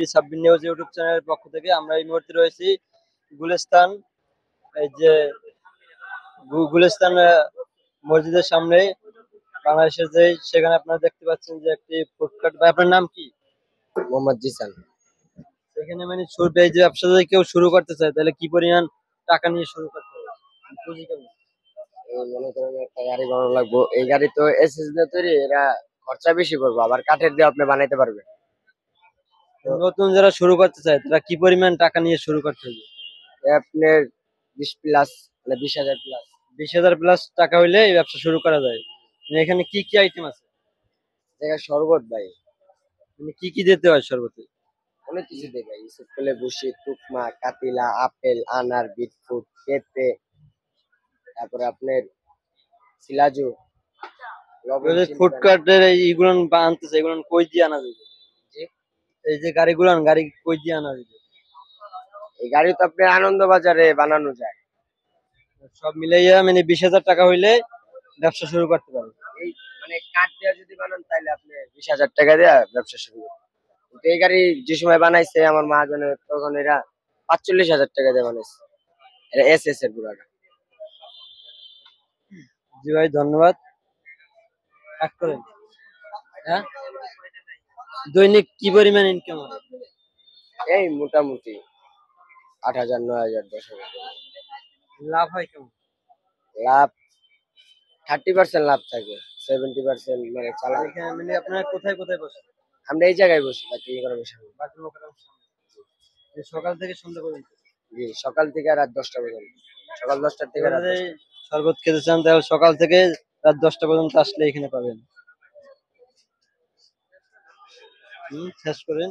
Free Sabbir news YouTube চ্যানেলের পক্ষ থেকে আমরা এই মুহূর্তে রয়েছি গুলিস্তান, এই যে গুলিস্তান মসজিদের সামনে বাংলাদেশের যে, সেখানে আপনারা দেখতে পাচ্ছেন যে একটি ফুডকার্ট। ভাই, আপনার নাম কি? মোহাম্মদ জিসান। সেখানে মানে শুরু, এই যে ব্যবসা যদি কেউ শুরু করতে চায় তাহলে কি পরিমাণ টাকা নিয়ে শুরু করতে হবে, পুঁজি কেমন? এই মনে করেন একটা গাড়ি বানানো লাগবো, এই গাড়ি তো এসএস দিয়ে তৈরি, এরা খরচা বেশি করবো, আবার কাঠের দিয়ে আপনি বানাইতে পারবেন। তো নতুন যারা শুরু করতে চায় তারা কি পরিমাণ টাকা নিয়ে শুরু করতে হবে? আপনার 20 প্লাস, মানে 20,000 প্লাস। 20,000 প্লাস টাকা হইলে এই ব্যবসা শুরু করা যায়। মানে এখানে কি কি আইটেম আছে? জায়গায় শরবত ভাই, মানে কি কি দিতে হয় শরবতে? অনেক কিছু দেয় ভাই, ইসুফলে বসি, তুকমা, কাতিলা, আপেল, আনার, বিটফুট, পেঁপে, তারপরে আপনার সিলাজু, লবণ, চিনি বাদাম। ফুডকার্টের এইগুলো আনতেছে, এগুলো কই দিয়ে আনা যাবে? জি। এই যে গাড়িগুলো, গাড়ি কই দিয়ে আনা যাবে? এই গাড়ি তো আপনার আনন্দ বাজারে বানানো যায়। সব মিলাইয়া মানে 20,000 টাকা হইলে ব্যবসা শুরু করতে পারবে। এই মানে কাঠ দিয়ে যদি বানান তাহলে আপনি 20,000 টাকা দিয়ে ব্যবসা শুরু করবেন। কিন্তু এই গাড়ি যে সময় বানাইছে আমার মহাজনের, তখন এরা 45,000 টাকা দিয়ে বানাইছে। এটা এসএস এর পুরাটা। জি ভাই, ধন্যবাদ। কাট করেন। হ্যাঁ, দৈনিক কি পরিমাণ ইনকাম হয়? এই মোটামুটি 8,000, 9,000, 10,000। লাভ হয় কেমন? লাভ 30% লাভ থাকে, 70% মানে আর চালান। এখানে মানে আপনারা কোথায় কোথায় বসেন? আমরা এই জায়গায় বসি বাকি করে বসে। বাথরুম ওখানে এই সকাল থেকে সন্ধ্যা পর্যন্ত? জি, সকাল থেকে রাত 10টা পর্যন্ত। সকাল 10টা থেকে এবার রাত যদি 10টা। শরবত খেতে চান তাহলে সকাল থেকে রাত 10টা পর্যন্ত আসলে এখানে পাবেন। শেষ করেন।